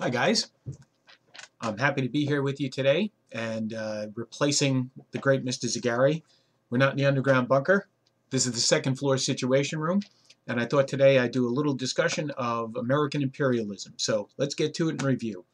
Hi guys, I'm happy to be here with you today and replacing the great Mr. Zagari. We're not in the underground bunker. This is the second floor situation room, and I thought today I'd do a little discussion of American imperialism. So let's get to it and review.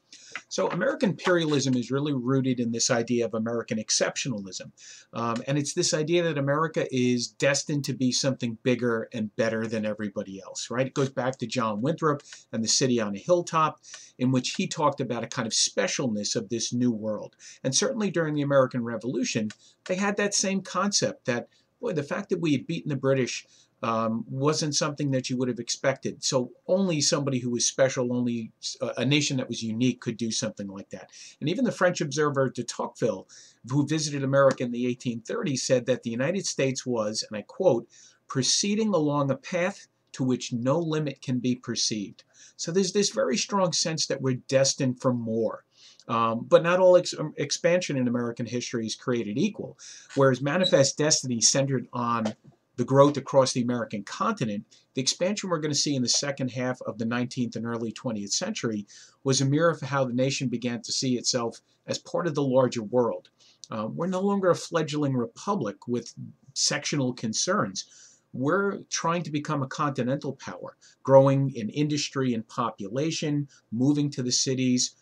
So American imperialism is really rooted in this idea of American exceptionalism. And it's this idea that America is destined to be something bigger and better than everybody else, right? It goes back to John Winthrop and the City on a Hilltop, in which he talked about a kind of specialness of this new world. And certainly during the American Revolution, they had that same concept that, boy, the fact that we had beaten the British wasn't something that you would have expected. So only somebody who was special, only a nation that was unique could do something like that. And even the French observer de Tocqueville, who visited America in the 1830s, said that the United States was, and I quote, proceeding along a path to which no limit can be perceived. So there's this very strong sense that we're destined for more. But not all expansion in American history is created equal. Whereas manifest destiny centered on the growth across the American continent, the expansion we're going to see in the second half of the 19th and early 20th century was a mirror of how the nation began to see itself as part of the larger world. We're no longer a fledgling republic with sectional concerns. We're trying to become a continental power, growing in industry and population, moving to the cities.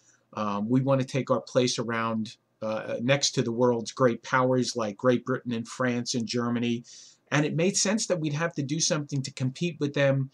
We want to take our place around next to the world's great powers like Great Britain and France and Germany. And it made sense that we'd have to do something to compete with them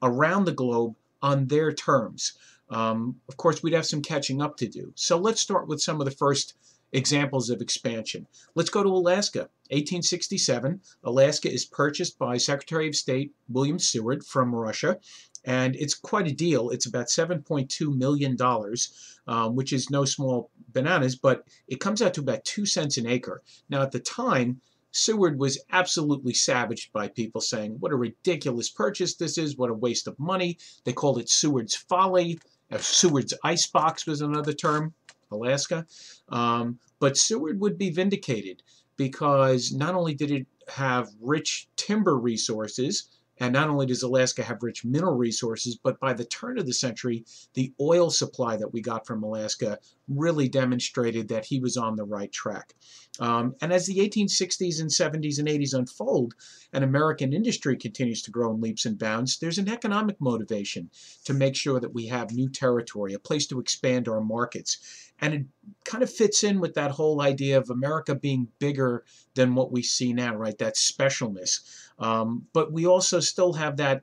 around the globe on their terms. Of course, we'd have some catching up to do. So let's start with some of the first examples of expansion. Let's go to Alaska. 1867, Alaska is purchased by Secretary of State William Seward from Russia. And it's quite a deal. It's about $7.2 million, which is no small bananas, but it comes out to about 2 cents an acre. Now, at the time, Seward was absolutely savaged by people saying, what a ridiculous purchase this is, what a waste of money. They called it Seward's folly. Seward's icebox was another term, Alaska. But Seward would be vindicated because not only did it have rich timber resources, and not only does Alaska have rich mineral resources, but by the turn of the century, the oil supply that we got from Alaska really demonstrated that he was on the right track. And as the 1860s and 70s and 80s unfold, and American industry continues to grow in leaps and bounds, there's an economic motivation to make sure that we have new territory, a place to expand our markets. And it kind of fits in with that whole idea of America being bigger than what we see now, right? That specialness. But we also still have that,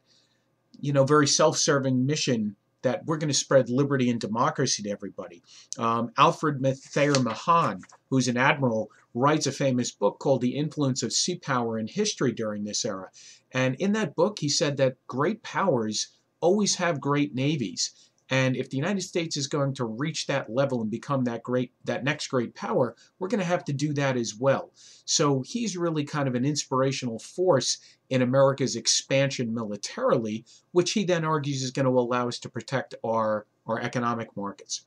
very self-serving mission that we're going to spread liberty and democracy to everybody. Alfred Thayer Mahan, who's an admiral, writes a famous book called The Influence of Sea Power in History during this era. And in that book, he said that great powers always have great navies. And if the United States is going to reach that level and become that next great power, we're going to have to do that as well. So he's really kind of an inspirational force in America's expansion militarily, which he then argues is going to allow us to protect our economic markets.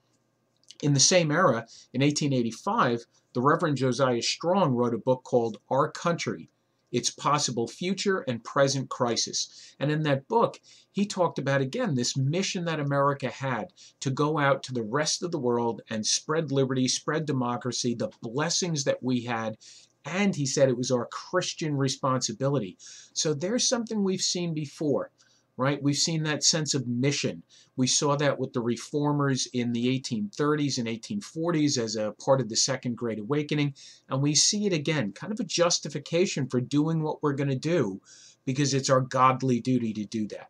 In the same era, in 1885, the Reverend Josiah Strong wrote a book called Our Country, Its Possible Future and Present Crisis. And in that book, he talked about, again, this mission that America had to go out to the rest of the world and spread liberty, spread democracy, the blessings that we had. And he said it was our Christian responsibility. So there's something we've seen before, right? We've seen that sense of mission. We saw that with the reformers in the 1830s and 1840s as a part of the Second Great Awakening. And we see it again, kind of a justification for doing what we're going to do because it's our godly duty to do that.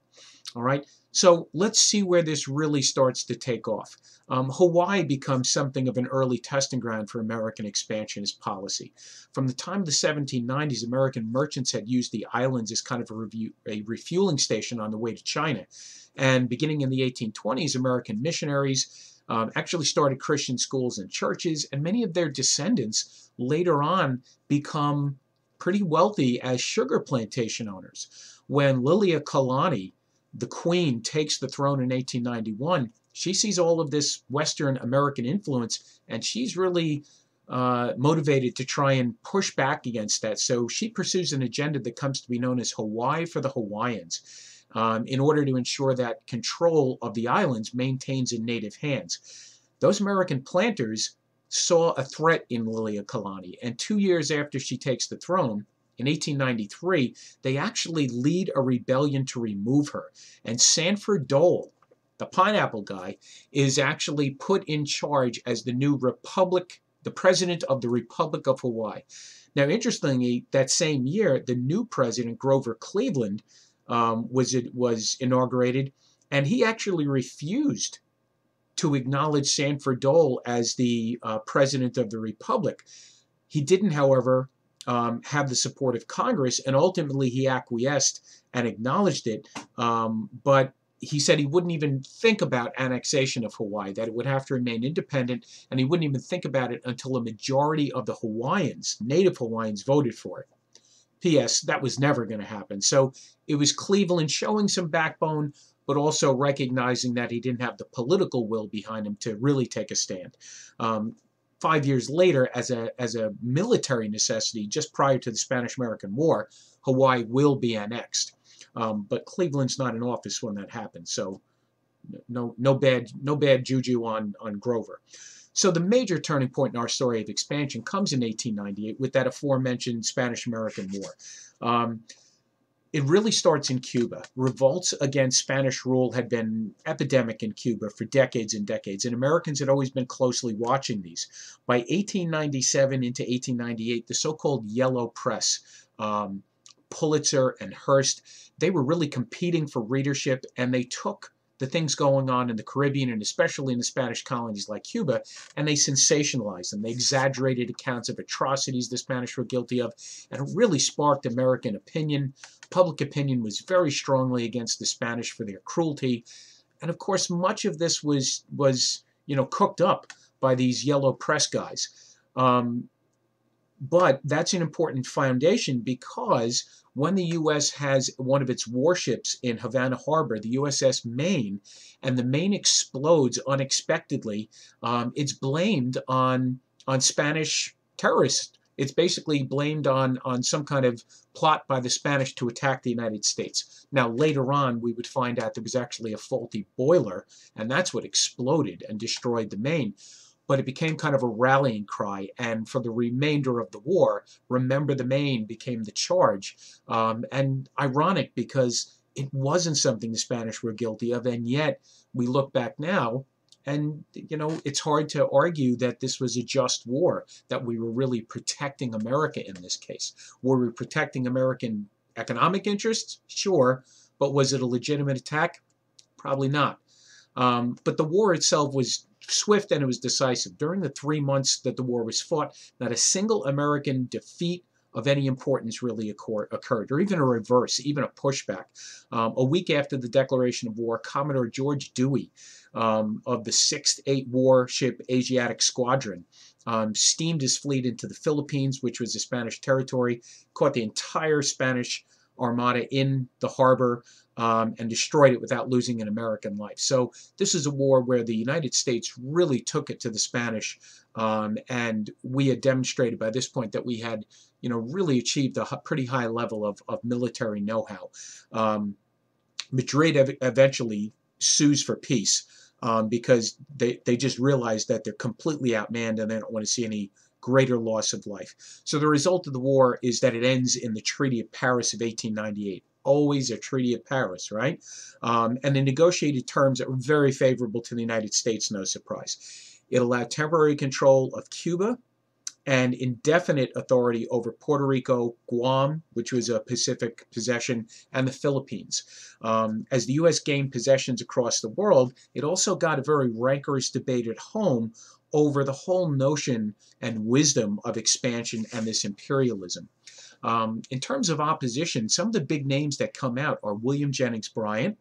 All right, so let's see where this really starts to take off. Hawaii becomes something of an early testing ground for American expansionist policy. From the time of the 1790s, American merchants had used the islands as kind of a refueling station on the way to China. And beginning in the 1820s, American missionaries actually started Christian schools and churches, and many of their descendants later on become pretty wealthy as sugar plantation owners. When Lilia Kalani, the Queen, takes the throne in 1891, she sees all of this Western American influence, and she's really motivated to try and push back against that. So she pursues an agenda that comes to be known as Hawaii for the Hawaiians. in order to ensure that control of the islands maintains in native hands. Those American planters saw a threat in Lilia Kalani, and 2 years after she takes the throne, in 1893, they actually lead a rebellion to remove her. And Sanford Dole, the pineapple guy, is actually put in charge as the new the president of the Republic of Hawaii. Now, interestingly, that same year, the new president, Grover Cleveland, was inaugurated, and he actually refused to acknowledge Sanford Dole as the president of the Republic. He didn't, however, have the support of Congress, and ultimately he acquiesced and acknowledged it, but he said he wouldn't even think about annexation of Hawaii, that it would have to remain independent, and he wouldn't even think about it until a majority of the Hawaiians, native Hawaiians, voted for it. P.S. That was never going to happen. So it was Cleveland showing some backbone, but also recognizing that he didn't have the political will behind him to really take a stand. 5 years later, as a military necessity, just prior to the Spanish-American War, Hawaii will be annexed. But Cleveland's not in office when that happened, so no bad juju on Grover. So the major turning point in our story of expansion comes in 1898 with that aforementioned Spanish-American War. It really starts in Cuba. Revolts against Spanish rule had been epidemic in Cuba for decades and decades, and Americans had always been closely watching these. By 1897 into 1898, the so-called Yellow Press, Pulitzer and Hearst, they were really competing for readership, and they took the things going on in the Caribbean and especially in the Spanish colonies like Cuba, and they sensationalized them. They exaggerated accounts of atrocities the Spanish were guilty of, and it really sparked American opinion. Public opinion was very strongly against the Spanish for their cruelty, and of course much of this was cooked up by these Yellow Press guys. But that's an important foundation, because when the U.S. has one of its warships in Havana Harbor, the USS Maine, and the Maine explodes unexpectedly, it's blamed on Spanish terrorists. It's basically blamed on some kind of plot by the Spanish to attack the United States. Now, later on, we would find out there was actually a faulty boiler, and that's what exploded and destroyed the Maine. But it became kind of a rallying cry, and for the remainder of the war, Remember the Maine became the charge. And ironic, because it wasn't something the Spanish were guilty of, and yet we look back now, and it's hard to argue that this was a just war, that we were really protecting America in this case. Were we protecting American economic interests? Sure, but was it a legitimate attack? Probably not. But the war itself was swift and it was decisive. During the 3 months that the war was fought, not a single American defeat of any importance really occurred, or even a reverse, even a pushback. A week after the declaration of war, Commodore George Dewey of the 6th 8 Warship Asiatic Squadron steamed his fleet into the Philippines, which was a Spanish territory, caught the entire Spanish armada in the harbor, and destroyed it without losing an American life. So this is a war where the United States really took it to the Spanish, and we had demonstrated by this point that we had, really achieved a pretty high level of military know-how. Madrid eventually sues for peace because they just realized that they're completely outmanned and they don't want to see any greater loss of life. So the result of the war is that it ends in the Treaty of Paris of 1898. Always a Treaty of Paris, right? And the negotiated terms that were very favorable to the United States, no surprise. It allowed temporary control of Cuba and indefinite authority over Puerto Rico, Guam, which was a Pacific possession, and the Philippines. As the U.S. gained possessions across the world, it also got a very rancorous debate at home over the whole notion and wisdom of expansion and this imperialism. In terms of opposition, some of the big names that come out are William Jennings Bryan,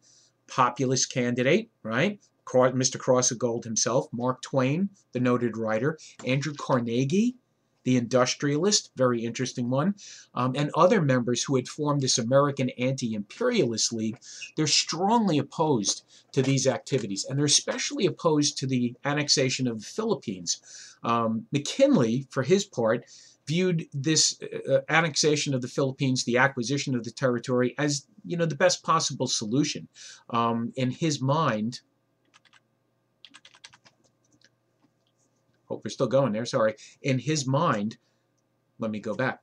populist candidate, right? Mr. Cross of Gold himself, Mark Twain, the noted writer, Andrew Carnegie, the industrialist, very interesting one, and other members who had formed this American Anti-Imperialist League. They're strongly opposed to these activities, and they're especially opposed to the annexation of the Philippines. McKinley, for his part, viewed this annexation of the Philippines, the acquisition of the territory, as, you know, the best possible solution. In his mind, hope we're still going there, sorry. In his mind, let me go back.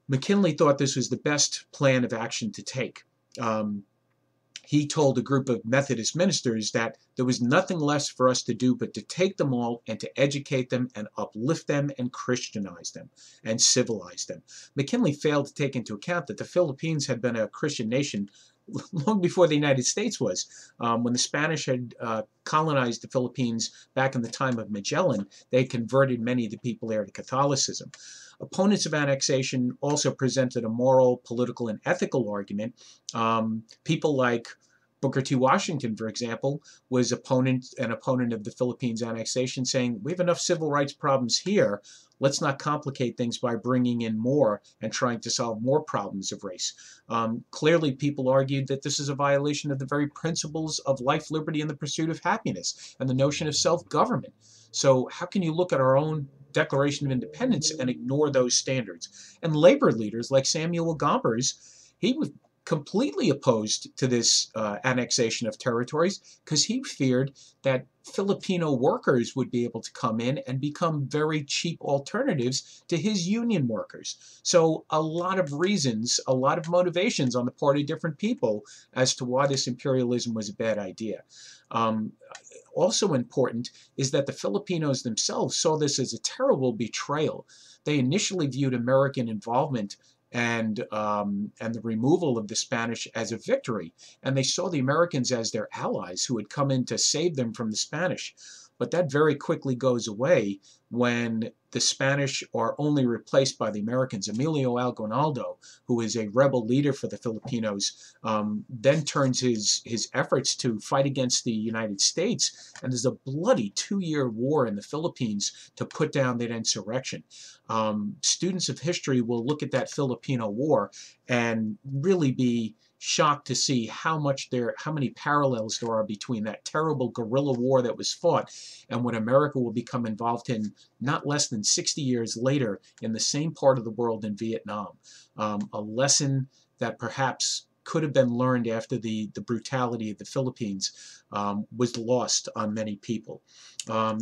McKinley thought this was the best plan of action to take. He told a group of Methodist ministers that there was nothing less for us to do but to take them all and to educate them and uplift them and Christianize them and civilize them. McKinley failed to take into account that the Philippines had been a Christian nation long before the United States was. When the Spanish had colonized the Philippines back in the time of Magellan, they converted many of the people there to Catholicism. Opponents of annexation also presented a moral, political, and ethical argument. People like Booker T. Washington, for example, was an opponent of the Philippines annexation, saying, we have enough civil rights problems here. Let's not complicate things by bringing in more and trying to solve more problems of race. Clearly, people argued that this is a violation of the very principles of life, liberty, and the pursuit of happiness, and the notion of self-government. So how can you look at our own Declaration of Independence and ignore those standards? And labor leaders like Samuel Gompers, he was completely opposed to this annexation of territories because he feared that Filipino workers would be able to come in and become very cheap alternatives to his union workers. So a lot of reasons, a lot of motivations on the part of different people as to why this imperialism was a bad idea. Also important is that the Filipinos themselves saw this as a terrible betrayal. They initially viewed American involvement and the removal of the Spanish as a victory, and they saw the Americans as their allies who had come in to save them from the Spanish. But that very quickly goes away when the Spanish are only replaced by the Americans. Emilio Aguinaldo, who is a rebel leader for the Filipinos, then turns his efforts to fight against the United States, and there's a bloody 2-year war in the Philippines to put down that insurrection. Students of history will look at that Filipino War and really be shocked to see how many parallels there are between that terrible guerrilla war that was fought and what America will become involved in not less than 60 years later in the same part of the world in Vietnam. A lesson that perhaps could have been learned after the brutality of the Philippines was lost on many people.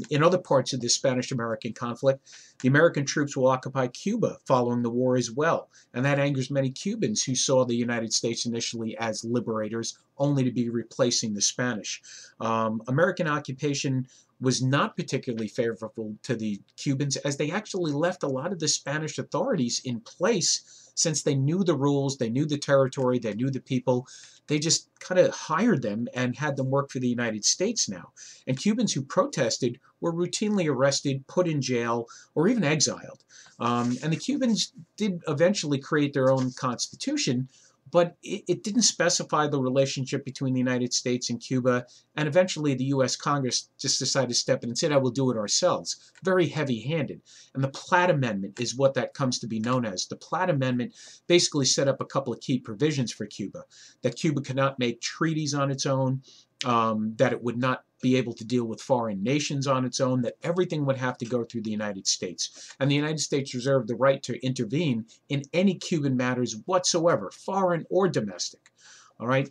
In other parts of the Spanish-American conflict, the American troops will occupy Cuba following the war as well, and that angers many Cubans who saw the United States initially as liberators, only to be replacing the Spanish. American occupation was not particularly favorable to the Cubans, as they actually left a lot of the Spanish authorities in place since they knew the rules, they knew the territory, they knew the people. They just kind of hired them and had them work for the United States now. And Cubans who protested were routinely arrested, put in jail, or even exiled. And the Cubans did eventually create their own constitution, but it didn't specify the relationship between the United States and Cuba, and eventually the U.S. Congress just decided to step in and said, "I will do it ourselves." Very heavy-handed. And the Platt Amendment is what that comes to be known as. The Platt Amendment basically set up a couple of key provisions for Cuba, that Cuba could not make treaties on its own, that it would not be able to deal with foreign nations on its own, that everything would have to go through the United States. And the United States reserved the right to intervene in any Cuban matters whatsoever, foreign or domestic. All right?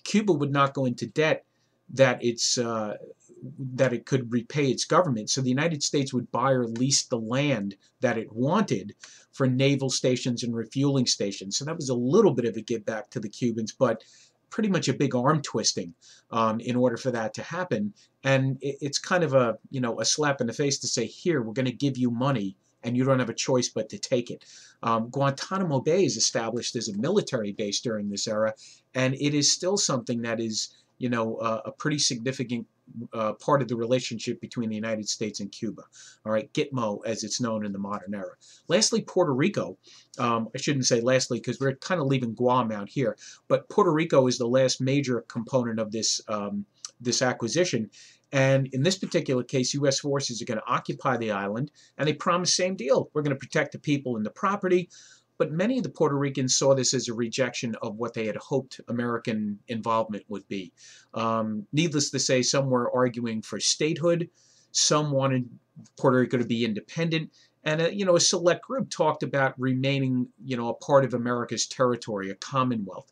Cuba would not go into debt that it could repay its government. So the United States would buy or lease the land that it wanted for naval stations and refueling stations. So that was a little bit of a give back to the Cubans, but pretty much a big arm twisting in order for that to happen. And it's kind of a slap in the face to say, here, we're going to give you money and you don't have a choice but to take it. Guantanamo Bay is established as a military base during this era, and it is still something that is a pretty significant part of the relationship between the United States and Cuba. All right, Gitmo, as it's known in the modern era. Lastly, Puerto Rico. I shouldn't say lastly because we're kind of leaving Guam out here, but Puerto Rico is the last major component of this acquisition. And in this particular case, U.S. forces are going to occupy the island, and they promise same deal. We're going to protect the people and the property. But many of the Puerto Ricans saw this as a rejection of what they had hoped American involvement would be. Needless to say, some were arguing for statehood. Some wanted Puerto Rico to be independent. And a select group talked about remaining, a part of America's territory, a commonwealth.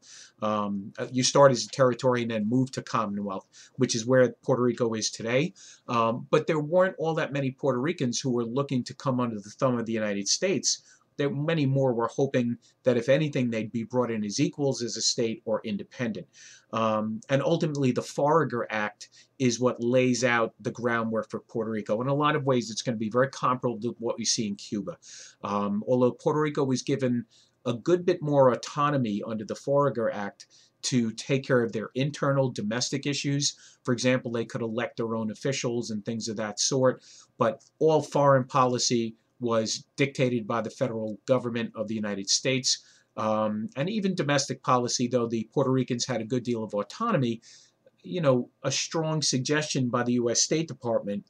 You start as a territory and then move to commonwealth, which is where Puerto Rico is today. But there weren't all that many Puerto Ricans who were looking to come under the thumb of the United States. There many more were hoping that, if anything, they'd be brought in as equals as a state or independent. And ultimately, the Foraker Act is what lays out the groundwork for Puerto Rico. In a lot of ways, it's going to be very comparable to what we see in Cuba. Although Puerto Rico was given a good bit more autonomy under the Foraker Act to take care of their internal domestic issues. For example, they could elect their own officials and things of that sort, but all foreign policy was dictated by the federal government of the United States. And even domestic policy, though the Puerto Ricans had a good deal of autonomy, a strong suggestion by the U.S. State Department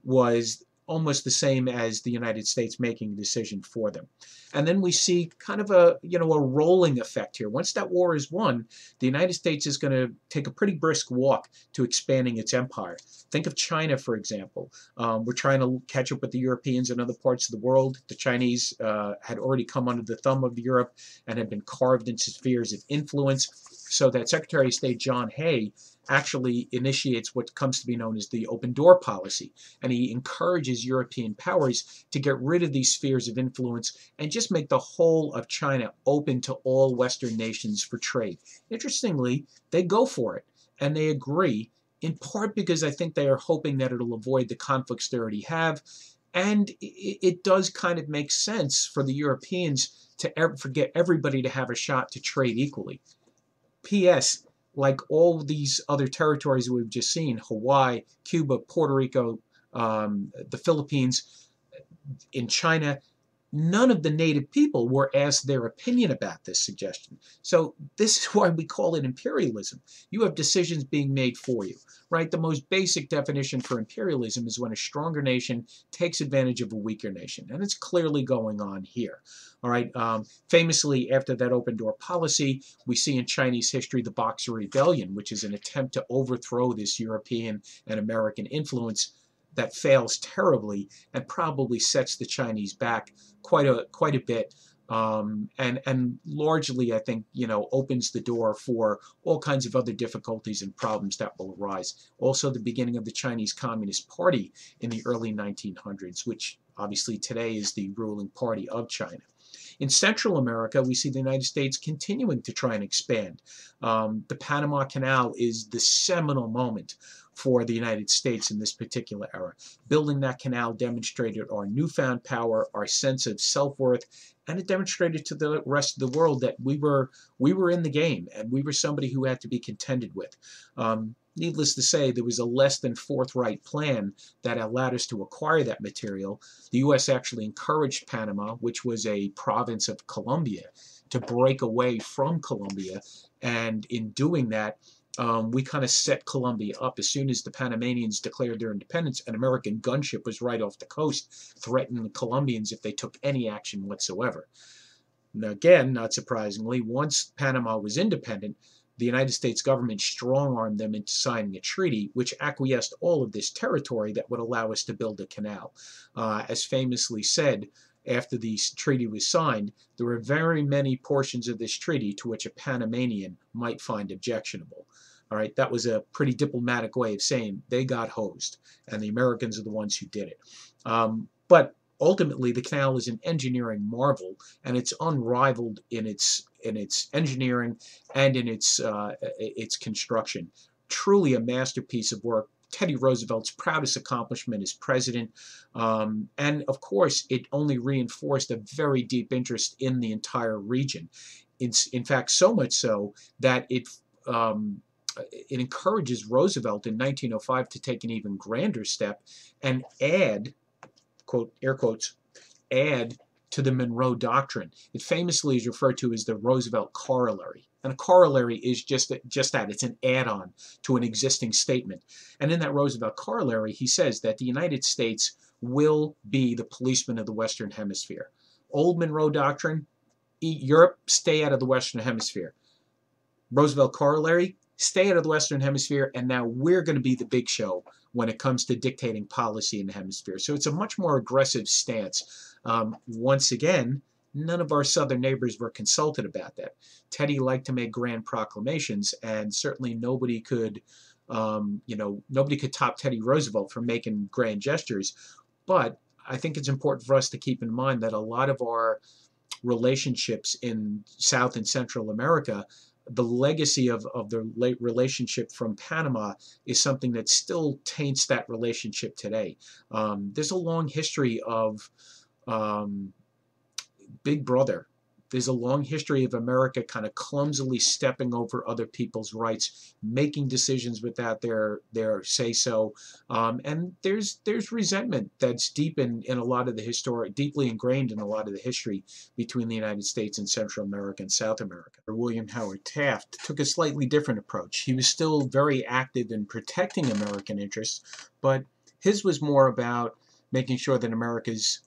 was almost the same as the United States making a decision for them. And then we see kind of a rolling effect here. Once that war is won, the United States is going to take a pretty brisk walk to expanding its empire. Think of China, for example. We're trying to catch up with the Europeans in other parts of the world. The Chinese had already come under the thumb of Europe and had been carved into spheres of influence, so that Secretary of State John Hay actually initiates what comes to be known as the open door policy. And he encourages European powers to get rid of these spheres of influence and just make the whole of China open to all Western nations for trade. Interestingly, they go for it, and they agree, in part because I think they are hoping that it'll avoid the conflicts they already have. And it does kind of make sense for the Europeans to get everybody to have a shot to trade equally. P.S. Like all these other territories we've just seen, Hawaii, Cuba, Puerto Rico, the Philippines, in China, none of the native people were asked their opinion about this suggestion. So this is why we call it imperialism. You have decisions being made for you, right? The most basic definition for imperialism is when a stronger nation takes advantage of a weaker nation, and it's clearly going on here. All right. Famously, after that open door policy, we see in Chinese history the Boxer Rebellion, which is an attempt to overthrow this European and American influence that fails terribly and probably sets the Chinese back quite a bit, and largely, I think, opens the door for all kinds of other difficulties and problems that will arise. Also, the beginning of the Chinese Communist Party in the early 1900s, which obviously today is the ruling party of China. In Central America, we see the United States continuing to try and expand. The Panama Canal is the seminal moment for the United States in this particular era. Building that canal demonstrated our newfound power, our sense of self-worth, and it demonstrated to the rest of the world that we were in the game, and we were somebody who had to be contended with. Needless to say, there was a less than forthright plan that allowed us to acquire that material. The U.S. actually encouraged Panama, which was a province of Colombia, to break away from Colombia, and in doing that, we kind of set Colombia up. As soon as the Panamanians declared their independence, an American gunship was right off the coast, threatening the Colombians if they took any action whatsoever. Now, again, not surprisingly, once Panama was independent, the United States government strong-armed them into signing a treaty which acquiesced all of this territory that would allow us to build a canal. As famously said, after the treaty was signed, there were very many portions of this treaty to which a Panamanian might find objectionable. All right, that was a pretty diplomatic way of saying they got hosed, and the Americans are the ones who did it. But ultimately, the canal is an engineering marvel, and it's unrivaled in its engineering and in its construction. Truly a masterpiece of work. Teddy Roosevelt's proudest accomplishment as president, and of course, it only reinforced a very deep interest in the entire region. In fact, so much so that it encourages Roosevelt in 1905 to take an even grander step and add, quote, air quotes, add to the Monroe Doctrine. It famously is referred to as the Roosevelt Corollary. And a corollary is just that. It's an add-on to an existing statement. And in that Roosevelt Corollary, he says that the United States will be the policeman of the Western Hemisphere. Old Monroe Doctrine, Europe, stay out of the Western Hemisphere. Roosevelt Corollary, stay out of the Western Hemisphere, and now we're going to be the big show. when it comes to dictating policy in the hemisphere. So it's a much more aggressive stance. Once again, none of our southern neighbors were consulted about that. Teddy liked to make grand proclamations, and certainly nobody could, nobody could top Teddy Roosevelt for making grand gestures. But I think it's important for us to keep in mind that a lot of our relationships in South and Central America, the legacy of the late relationship from Panama is something that still taints that relationship today. There's a long history of Big Brother. There's a long history of America kind of clumsily stepping over other people's rights, making decisions without their say-so, and there's resentment that's deep in a lot of the deeply ingrained in a lot of the history between the United States and Central America and South America. William Howard Taft took a slightly different approach. He was still very active in protecting American interests, but his was more about making sure that America's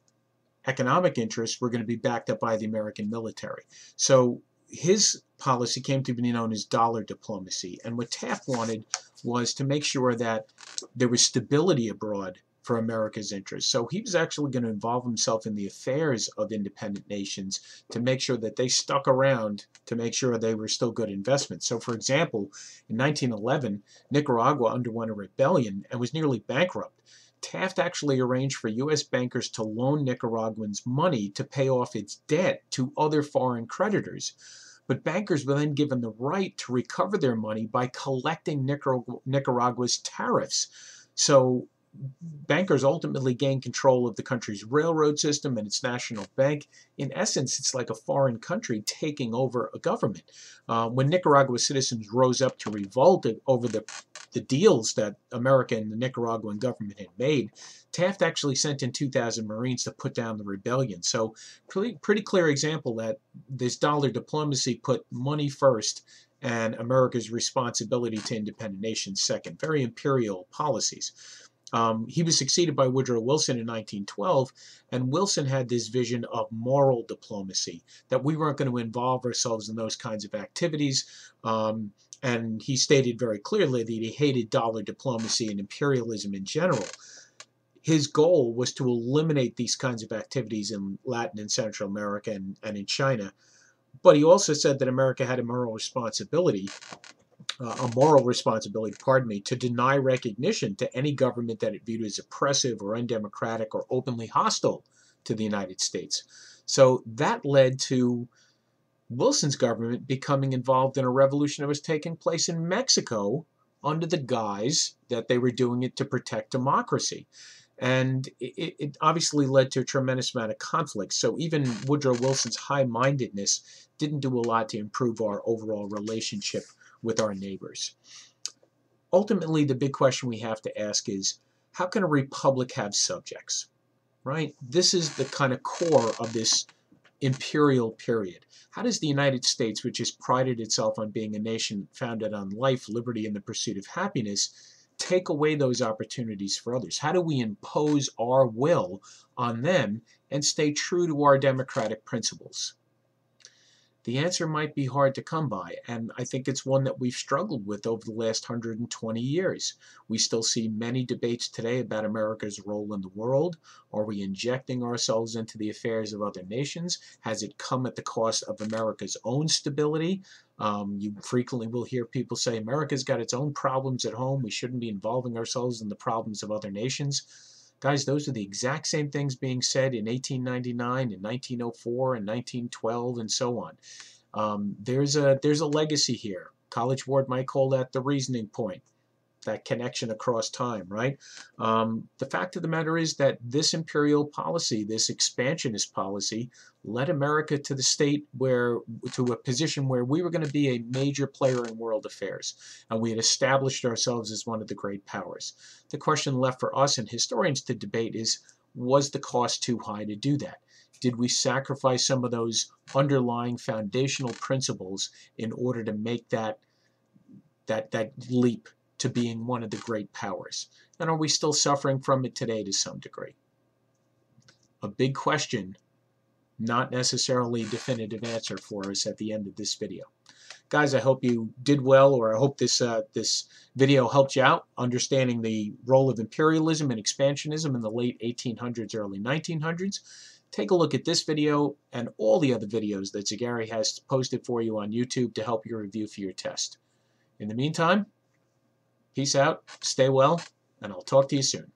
economic interests were going to be backed up by the American military. So his policy came to be known as dollar diplomacy. And what Taft wanted was to make sure that there was stability abroad for America's interests. So he was actually going to involve himself in the affairs of independent nations to make sure that they stuck around, to make sure they were still good investments. So, for example, in 1911, Nicaragua underwent a rebellion and was nearly bankrupt. Taft actually arranged for U.S. bankers to loan Nicaraguans money to pay off its debt to other foreign creditors. But bankers were then given the right to recover their money by collecting Nicaragua's tariffs. So bankers ultimately gained control of the country's railroad system and its national bank. In essence, it's like a foreign country taking over a government. When Nicaragua citizens rose up to revolt over the deals that America and the Nicaraguan government had made, Taft actually sent in 2,000 Marines to put down the rebellion. So pretty clear example that this dollar diplomacy put money first and America's responsibility to independent nations second. Very imperial policies. He was succeeded by Woodrow Wilson in 1912, and Wilson had this vision of moral diplomacy, that we weren't going to involve ourselves in those kinds of activities. And he stated very clearly that he hated dollar diplomacy and imperialism in general. His goal was to eliminate these kinds of activities in Latin and Central America and in China. But he also said that America had a moral responsibility, to deny recognition to any government that it viewed as oppressive or undemocratic or openly hostile to the United States. So that led to Wilson's government becoming involved in a revolution that was taking place in Mexico under the guise that they were doing it to protect democracy. And it obviously led to a tremendous amount of conflict. So even Woodrow Wilson's high-mindedness didn't do a lot to improve our overall relationship with our neighbors. Ultimately, the big question we have to ask is, how can a republic have subjects, right? This is the kind of core of this imperial period. How does the United States, which has prided itself on being a nation founded on life, liberty, and the pursuit of happiness, take away those opportunities for others? How do we impose our will on them and stay true to our democratic principles? The answer might be hard to come by, and I think it's one that we've struggled with over the last 120 years. We still see many debates today about America's role in the world. Are we injecting ourselves into the affairs of other nations? Has it come at the cost of America's own stability? You frequently will hear people say, America's got its own problems at home. We shouldn't be involving ourselves in the problems of other nations. Guys, those are the exact same things being said in 1899, in 1904, and 1912, and so on. There's a legacy here. College Board might call that the reasoning point, that connection across time, right? The fact of the matter is that this imperial policy, this expansionist policy, led America to a position where we were going to be a major player in world affairs, and we had established ourselves as one of the great powers. The question left for us and historians to debate is, was the cost too high to do that? Did we sacrifice some of those underlying foundational principles in order to make that leap to being one of the great powers? And are we still suffering from it today to some degree? A big question, not necessarily a definitive answer for us at the end of this video. Guys, I hope you did well, or I hope this video helped you out understanding the role of imperialism and expansionism in the late 1800s, early 1900s. Take a look at this video and all the other videos that Zagari has posted for you on YouTube to help you review for your test. In the meantime, peace out, stay well, and I'll talk to you soon.